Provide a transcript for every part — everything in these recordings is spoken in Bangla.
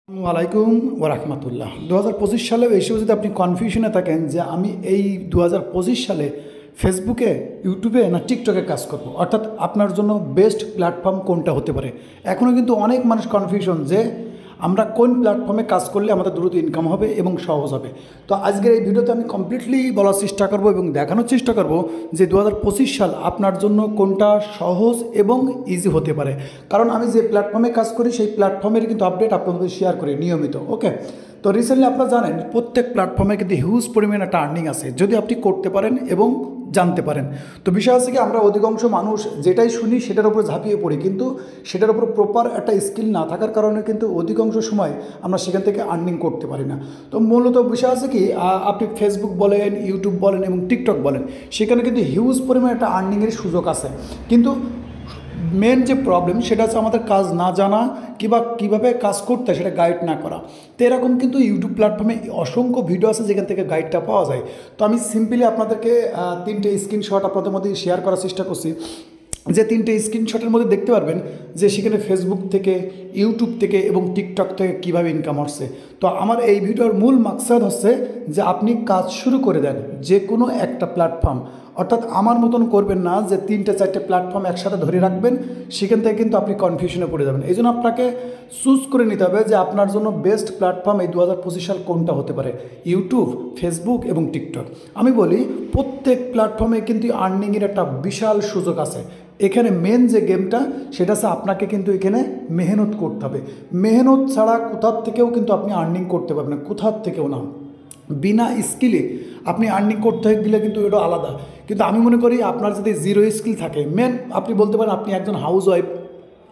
আসসালামাইকুম ওরহমতুল্লাহ। 2025 সালে এসেও যদি আপনি কনফিউশনে থাকেন যে আমি এই 2025 সালে ফেসবুকে, ইউটিউবে না টিকটকে কাজ করব, অর্থাৎ আপনার জন্য বেস্ট প্ল্যাটফর্ম কোনটা হতে পারে। এখনও কিন্তু অনেক মানুষ কনফিউশন যে আমরা কোন প্ল্যাটফর্মে কাজ করলে আমাদের দ্রুত ইনকাম হবে এবং সহজ হবে। তো আজকের এই ভিডিওতে আমি কমপ্লিটলি বলার চেষ্টা করব এবং দেখানোর চেষ্টা করব যে 2025 সাল আপনার জন্য কোনটা সহজ এবং ইজি হতে পারে। কারণ আমি যে প্ল্যাটফর্মে কাজ করি সেই প্ল্যাটফর্মের কিন্তু আপডেট আপনাদের শেয়ার করি নিয়মিত। ওকে, তো রিসেন্টলি আপনারা জানেন প্রত্যেক প্ল্যাটফর্মে কিন্তু হিউজ পরিমাণে একটা আর্নিং আছে যদি আপনি করতে পারেন এবং জানতে পারেন। তো বিষয় আছে কি, আমরা অধিকাংশ মানুষ যেটাই শুনি সেটার উপর ঝাঁপিয়ে পড়ি, কিন্তু সেটার উপর প্রপার একটা স্কিল না থাকার কারণে কিন্তু অধিকাংশ সময় আমরা সেখান থেকে আর্নিং করতে পারি না। তো মূলত বিষয় আছে কি, আপনি ফেসবুক বলেন, ইউটিউব বলেন এবং টিকটক বলেন, সেখানে কিন্তু হিউজ পরিমাণে একটা আর্নিংয়ের সুযোগ আছে, কিন্তু মেন যে প্রবলেম সেটা হচ্ছে আমাদের কাজ না জানা কিংবা কীভাবে কাজ করতে সেটা গাইড না করা। তো এরকম কিন্তু ইউটিউব প্ল্যাটফর্মে অসংখ্য ভিডিও আছে যেখান থেকে গাইডটা পাওয়া যায়। তো আমি সিম্পলি আপনাদেরকে 3টে স্ক্রিনশট আপনাদের মধ্যে শেয়ার করার চেষ্টা করছি, যে 3টে স্ক্রিনশটের মধ্যে দেখতে পারবেন যে সেখানে ফেসবুক থেকে, ইউটিউব থেকে এবং টিকটক থেকে কীভাবে ইনকাম হচ্ছে। তো আমার এই ভিডিওর মূল মাকসাদ হচ্ছে যে আপনি কাজ শুরু করে দেন যে কোনো একটা প্ল্যাটফর্ম, অর্থাৎ আমার মতন করবেন না যে 3টে-4টে প্ল্যাটফর্ম একসাথে ধরে রাখবেন, সেখান থেকে কিন্তু আপনি কনফিউশনে পড়ে যাবেন। এই জন্য আপনাকে চুজ করে নিতে হবে যে আপনার জন্য বেস্ট প্ল্যাটফর্ম এই 2025 সাল কোনটা হতে পারে, ইউটিউব, ফেসবুক এবং টিকটক। আমি বলি প্রত্যেক প্ল্যাটফর্মে কিন্তু আর্নিংয়ের একটা বিশাল সুযোগ আছে। এখানে মেন যে গেমটা সেটা হচ্ছে আপনাকে কিন্তু এখানে মেহনত করতে হবে। মেহনত ছাড়া কোথার থেকেও কিন্তু আপনি আর্নিং করতে পারবেন না, কোথার থেকেও না। বিনা স্কিলে আপনি আর্নিং করতে গেলে কিন্তু এটা আলাদা, কিন্তু আমি মনে করি আপনার যদি জিরো স্কিল থাকে, মেন আপনি বলতে পারেন আপনি একজন হাউস ওয়াইফ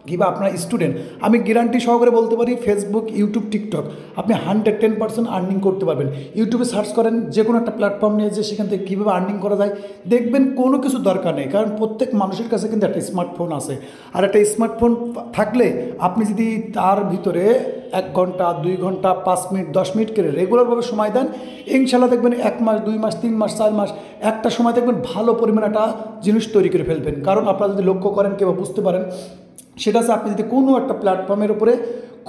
কিংবা আপনার স্টুডেন্ট, আমি গ্যারান্টি সহকারে বলতে পারি ফেসবুক, ইউটিউব, টিকটক আপনি 110% আর্নিং করতে পারবেন। ইউটিউবে সার্চ করেন যে কোনো একটা প্ল্যাটফর্ম নিয়ে, যে সেখান থেকে কীভাবে আর্নিং করা যায় দেখবেন কোনো কিছু দরকার নেই, কারণ প্রত্যেক মানুষের কাছে কিন্তু একটা স্মার্টফোন আছে। আর একটা স্মার্টফোন থাকলে আপনি যদি তার ভিতরে 1 ঘন্টা, 2 ঘন্টা, 5 মিনিট, 10 মিনিট করে রেগুলারভাবে সময় দেন, ইনশাল্লাহ দেখবেন 1 মাস, 2 মাস, 3 মাস, 4 মাস, একটা সময় দেখবেন ভালো পরিমাণে একটা জিনিস তৈরি করে ফেলবেন। কারণ আপনারা যদি লক্ষ্য করেন কিংবা বুঝতে পারেন, সেটা হচ্ছে আপনি যদি কোনো একটা প্ল্যাটফর্মের উপরে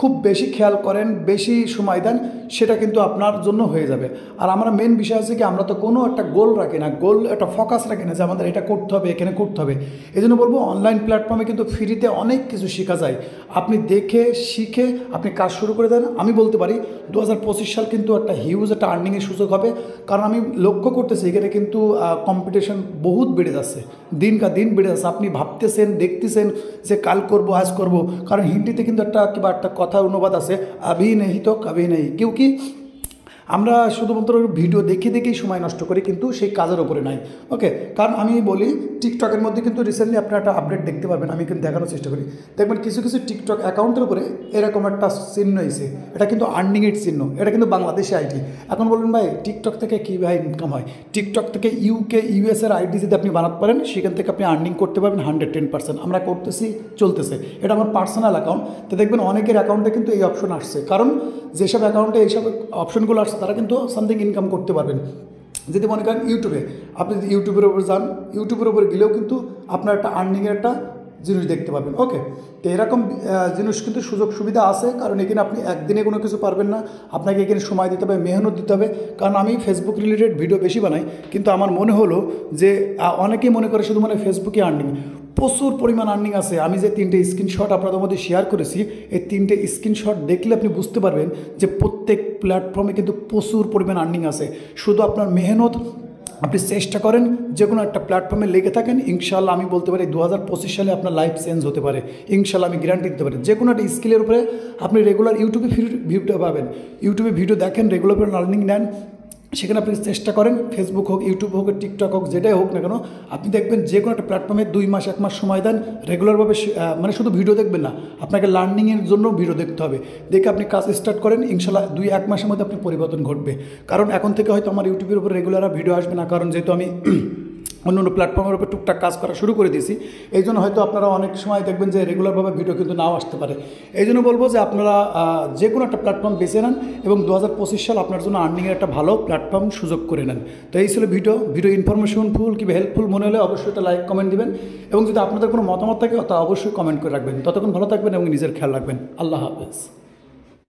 খুব বেশি খেয়াল করেন, বেশি সময় দেন, সেটা কিন্তু আপনার জন্য হয়ে যাবে। আর আমরা মেন বিষয় আছে কি, আমরা তো কোনো একটা গোল রাখি না, গোল একটা ফোকাস রাখি না যে আমাদের এটা করতে হবে, এখানে করতে হবে। এই জন্য বলবো অনলাইন প্ল্যাটফর্মে কিন্তু ফ্রিতে অনেক কিছু শেখা যায়, আপনি দেখে শিখে আপনি কাজ শুরু করে দেন। আমি বলতে পারি 2025 সাল কিন্তু একটা হিউজ একটা আর্নিংয়ের সুযোগ হবে, কারণ আমি লক্ষ্য করতেছি এখানে কিন্তু কম্পিটিশন বহুত বেড়ে যাচ্ছে, দিনকা দিন বেড়ে যাচ্ছে। আপনি ভাবতেছেন, দেখতেছেন যে কাল করব, আজ করব, কারণ হিন্দিতে কিন্তু একটা কিংবা একটা কথার অনুবাদ আছে, আভি নেই তো কভি নেই, কেউ কি আমরা শুধুমাত্র ভিডিও দেখে দেখেই সময় নষ্ট করি, কিন্তু সেই কাজের ওপরে নাই। ওকে, কারণ আমি বলি টিকটকের মধ্যে কিন্তু রিসেন্টলি আপনারা একটা আপডেট দেখতে পারবেন, আমি কিন্তু দেখানোর চেষ্টা করি। দেখবেন কিছু কিছু টিকটক অ্যাকাউন্টের উপরে এরকম একটা চিহ্ন এসে, এটা কিন্তু আর্নিংয়ের চিহ্ন, এটা কিন্তু বাংলাদেশে আইডি। এখন বলুন ভাই টিকটক থেকে কীভাবে ইনকাম হয়? টিকটক থেকে ইউকে, ইউএসের আইডি যদি আপনি বানাতে পারেন, সেখান থেকে আপনি আর্নিং করতে পারবেন 110%। আমরা করতেছি, চলতেছে, এটা আমার পার্সোনাল অ্যাকাউন্ট। তো দেখবেন অনেকের অ্যাকাউন্টে কিন্তু এই অপশন আসছে, কারণ যেসব অ্যাকাউন্টে এইসব অপশনগুলো আসছে তারা কিন্তু সামথিং ইনকাম করতে পারবেন। যদি মনে করেন ইউটিউবে, আপনি যদি ইউটিউবের উপর যান, ইউটিউবের উপরে গেলেও কিন্তু আপনার একটা আর্নিংয়ের একটা জিনিস দেখতে পাবেন। ওকে, তো এরকম জিনিস কিন্তু সুযোগ সুবিধা আছে, কারণ এখানে আপনি একদিনে কোনো কিছু পারবেন না, আপনাকে এখানে সময় দিতে হবে, মেহনত দিতে হবে। কারণ আমি ফেসবুক রিলেটেড ভিডিও বেশি বানাই, কিন্তু আমার মনে হলো যে অনেকেই মনে করে শুধু মানে ফেসবুকে আর্নিং, প্রচুর পরিমাণ আর্নিং আছে। আমি যে 3টে স্ক্রিনশট আপনাদের মধ্যে শেয়ার করেছি, এই 3টে স্ক্রিনশট দেখলে আপনি বুঝতে পারবেন যে প্রত্যেক প্ল্যাটফর্মে কিন্তু প্রচুর পরিমাণ আর্নিং আছে। শুধু আপনার মেহনত, আপনি চেষ্টা করেন যে কোনো একটা প্ল্যাটফর্মে লেগে থাকেন, ইনশাল্লাহ আমি বলতে পারি 2025 সালে আপনার লাইফ চেঞ্জ হতে পারে, ইনশাল্লাহ আমি গ্যারান্টি দিতে পারি। যে কোনো একটা স্কিলের উপরে আপনি রেগুলার ইউটিউবে ভিডিও পাবেন, ইউটিউবে ভিডিও দেখেন, রেগুলার লার্নিং নেন, সেখানে আপনি চেষ্টা করেন, ফেসবুক হোক, ইউটিউব হোক, টিকটক হোক, যেটাই হোক না কেন, আপনি দেখবেন যে কোনো একটা প্ল্যাটফর্মে 2 মাস, 1 মাস সময় দেন, রেগুলারভাবে মানে শুধু ভিডিও দেখবেন না, আপনাকে লার্নিংয়ের জন্য ভিডিও দেখতে হবে। দেখে আপনি কাজ স্টার্ট করেন, ইনশাল্লাহ 2-1 মাসের মধ্যে আপনি পরিবর্তন ঘটবে। কারণ এখন থেকে হয়তো আমার ইউটিউবের উপর রেগুলার ভিডিও আসবে না, কারণ যেহেতু আমি অন্য অন্য প্ল্যাটফর্মের উপর টুকটাক কাজ করা শুরু করে দিয়েছি, এই জন্য হয়তো আপনারা অনেক সময় দেখবেন যে রেগুলারভাবে ভিডিও কিন্তু নাও আসতে পারে। এই জন্য বলবো যে আপনারা যে কোনো একটা প্ল্যাটফর্ম বেছে নেন এবং 2025 সাল আপনার জন্য আর্নিংয়ের একটা ভালো প্ল্যাটফর্ম সুযোগ করে নেন। তো এই ছিল ভিডিও ইনফরমেশনফুল কিংবা হেল্পফুল মনে হলে অবশ্যই একটা লাইক কমেন্ট দিবেন, এবং যদি আপনাদের কোনো মতামত থাকে তা অবশ্যই কমেন্ট করে রাখবেন। ততক্ষণ ভালো থাকবেন এবং নিজের খেয়াল রাখবেন। আল্লাহ হাফেজ।